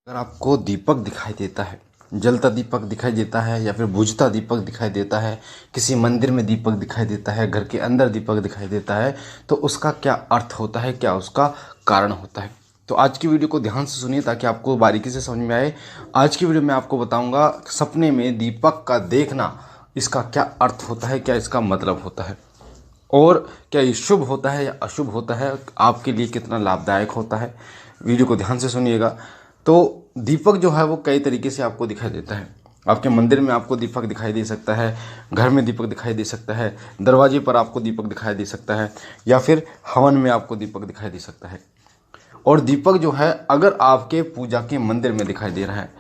अगर आपको दीपक दिखाई देता है, जलता दीपक दिखाई देता है या फिर बुझता दीपक दिखाई देता है, किसी मंदिर में दीपक दिखाई देता है, घर के अंदर दीपक दिखाई देता है, तो उसका क्या अर्थ होता है, क्या उसका कारण होता है। तो आज की वीडियो को ध्यान से सुनिए ताकि आपको बारीकी से समझ में आए। आज की वीडियो में आपको बताऊंगा सपने में दीपक का देखना, इसका क्या अर्थ होता है, क्या इसका मतलब होता है और क्या ये शुभ होता है या अशुभ होता है, आपके लिए कितना लाभदायक होता है। वीडियो को ध्यान से सुनिएगा। तो दीपक जो है वो कई तरीके से आपको दिखाई देता है। आपके मंदिर में आपको दीपक दिखाई दे सकता है, घर में दीपक दिखाई दे सकता है, दरवाजे पर आपको दीपक दिखाई दे सकता है या फिर हवन में आपको दीपक दिखाई दे सकता है। और दीपक जो है अगर आपके पूजा के मंदिर में दिखाई दे रहा है,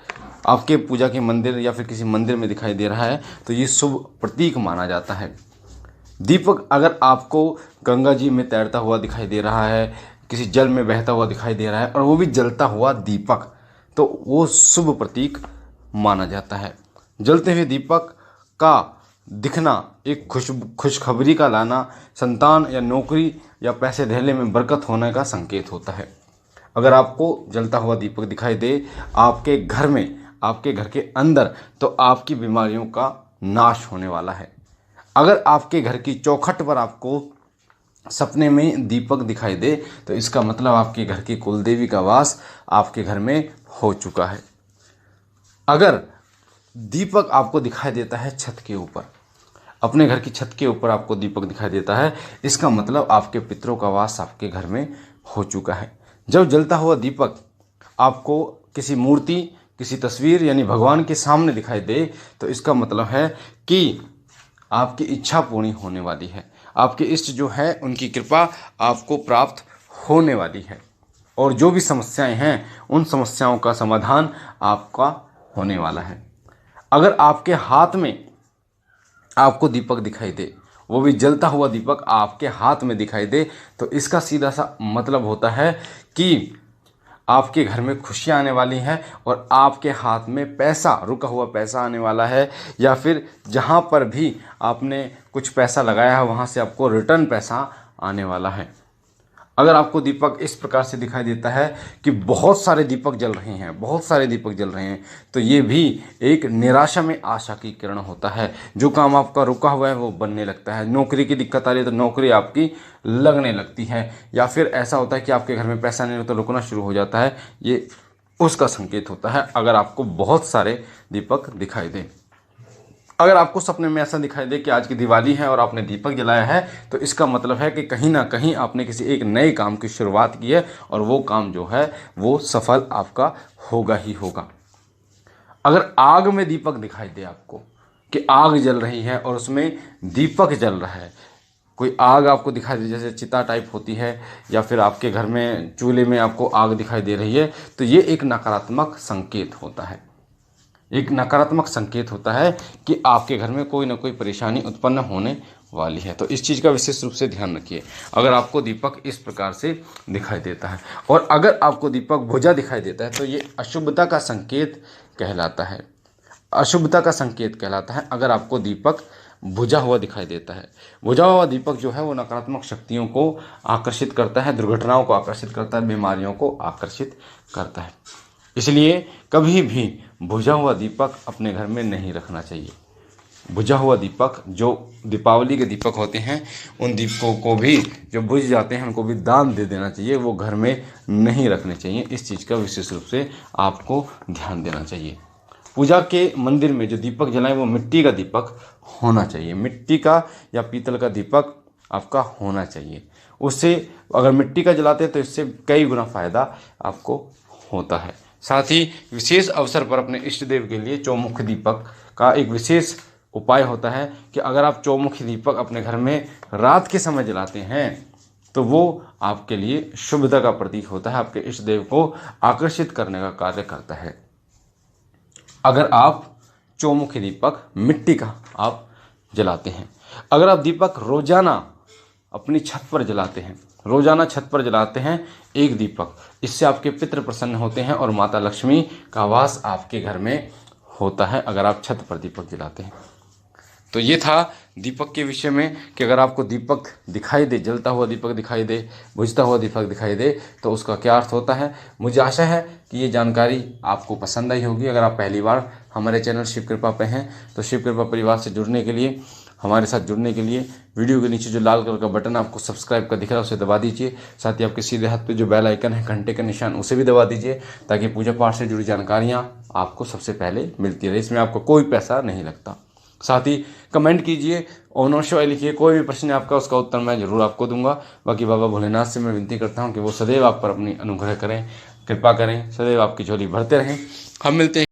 आपके पूजा के मंदिर या फिर किसी मंदिर में दिखाई दे रहा है, तो ये शुभ प्रतीक माना जाता है। दीपक अगर आपको गंगा जी में तैरता हुआ दिखाई दे रहा है, किसी जल में बहता हुआ दिखाई दे रहा है और वो भी जलता हुआ दीपक, तो वो शुभ प्रतीक माना जाता है। जलते हुए दीपक का दिखना एक खुशखबरी का लाना, संतान या नौकरी या पैसे धैर्य में बरकत होने का संकेत होता है। अगर आपको जलता हुआ दीपक दिखाई दे आपके घर में, आपके घर के अंदर, तो आपकी बीमारियों का नाश होने वाला है। अगर आपके घर की चौखट पर आपको सपने में दीपक दिखाई दे तो इसका मतलब आपके घर की कुलदेवी का वास आपके घर में हो चुका है। अगर दीपक आपको दिखाई देता है छत के ऊपर, अपने घर की छत के ऊपर आपको दीपक दिखाई देता है, इसका मतलब आपके पितरों का वास आपके घर में हो चुका है। जब जलता हुआ दीपक आपको किसी मूर्ति, किसी तस्वीर यानी भगवान के सामने दिखाई दे तो इसका मतलब है कि आपकी इच्छा पूरी होने वाली है, आपके इष्ट जो है उनकी कृपा आपको प्राप्त होने वाली है और जो भी समस्याएं हैं उन समस्याओं का समाधान आपका होने वाला है। अगर आपके हाथ में आपको दीपक दिखाई दे, वो भी जलता हुआ दीपक आपके हाथ में दिखाई दे, तो इसका सीधा सा मतलब होता है कि आपके घर में खुशियाँ आने वाली हैं और आपके हाथ में पैसा, रुका हुआ पैसा आने वाला है, या फिर जहाँ पर भी आपने कुछ पैसा लगाया है वहाँ से आपको रिटर्न पैसा आने वाला है। अगर आपको दीपक इस प्रकार से दिखाई देता है कि बहुत सारे दीपक जल रहे हैं, बहुत सारे दीपक जल रहे हैं, तो ये भी एक निराशा में आशा की किरण होता है। जो काम आपका रुका हुआ है वो बनने लगता है। नौकरी की दिक्कत आ रही है तो नौकरी आपकी लगने लगती है, या फिर ऐसा होता है कि आपके घर में पैसा नहीं हो तो रुकना शुरू हो जाता है। ये उसका संकेत होता है अगर आपको बहुत सारे दीपक दिखाई दें। अगर आपको सपने में ऐसा दिखाई दे कि आज की दिवाली है और आपने दीपक जलाया है, तो इसका मतलब है कि कहीं ना कहीं आपने किसी एक नए काम की शुरुआत की है और वो काम जो है वो सफल आपका होगा ही होगा। अगर आग में दीपक दिखाई दे आपको कि आग जल रही है और उसमें दीपक जल रहा है, कोई आग आपको दिखाई दे जैसे चिता टाइप होती है, या फिर आपके घर में चूल्हे में आपको आग दिखाई दे रही है, तो ये एक नकारात्मक संकेत होता है। एक नकारात्मक संकेत होता है कि आपके घर में कोई ना कोई परेशानी उत्पन्न होने वाली है। तो इस चीज़ का विशेष रूप से ध्यान रखिए अगर आपको दीपक इस प्रकार से दिखाई देता है। और अगर आपको दीपक बुझा दिखाई देता है तो ये अशुभता का संकेत कहलाता है, अशुभता का संकेत कहलाता है अगर आपको दीपक बुझा हुआ दिखाई देता है। बुझा हुआ दीपक जो है वो नकारात्मक शक्तियों को आकर्षित करता है, दुर्घटनाओं को आकर्षित करता है, बीमारियों को आकर्षित करता है। इसलिए कभी भी बुझा हुआ दीपक अपने घर में नहीं रखना चाहिए। बुझा हुआ दीपक, जो दीपावली के दीपक होते हैं, उन दीपकों को भी जो बुझ जाते हैं उनको भी दान दे देना चाहिए, वो घर में नहीं रखने चाहिए। इस चीज़ का विशेष रूप से आपको ध्यान देना चाहिए। पूजा के मंदिर में जो दीपक जलाएं वो मिट्टी का दीपक होना चाहिए, मिट्टी का या पीतल का दीपक आपका होना चाहिए। उससे अगर मिट्टी का जलाते हैं तो इससे कई गुना फ़ायदा आपको होता है। साथ ही विशेष अवसर पर अपने इष्ट देव के लिए चौमुख दीपक का एक विशेष उपाय होता है कि अगर आप चौमुखी दीपक अपने घर में रात के समय जलाते हैं तो वो आपके लिए शुभता का प्रतीक होता है, आपके इष्ट देव को आकर्षित करने का कार्य करता है। अगर आप चौमुखी दीपक मिट्टी का आप जलाते हैं, अगर आप दीपक रोजाना अपनी छत पर जलाते हैं, रोजाना छत पर जलाते हैं एक दीपक, इससे आपके पितृ प्रसन्न होते हैं और माता लक्ष्मी का वास आपके घर में होता है अगर आप छत पर दीपक जलाते हैं। तो ये था दीपक के विषय में कि अगर आपको दीपक दिखाई दे, जलता हुआ दीपक दिखाई दे, बुझता हुआ दीपक दिखाई दे, तो उसका क्या अर्थ होता है। मुझे आशा है कि ये जानकारी आपको पसंद आई होगी। अगर आप पहली बार हमारे चैनल शिव कृपा पे हैं तो शिव कृपा परिवार से जुड़ने के लिए, हमारे साथ जुड़ने के लिए वीडियो के नीचे जो लाल कलर का बटन आपको सब्सक्राइब का दिख रहा है उसे दबा दीजिए। साथ ही आपके सीधे हाथ पे जो बेल आइकन है, घंटे का निशान, उसे भी दबा दीजिए, ताकि पूजा पाठ से जुड़ी जानकारियाँ आपको सबसे पहले मिलती रहे। इसमें आपको कोई पैसा नहीं लगता। साथ ही कमेंट कीजिए, ओनर शिवाय लिखिए, कोई भी प्रश्न है आपका उसका उत्तर मैं जरूर आपको दूंगा। बाकी बाबा भोलेनाथ से मैं विनती करता हूँ कि वो सदैव आप पर अपनी अनुग्रह करें, कृपा करें, सदैव आपकी झोली भरते रहें। हम मिलते हैं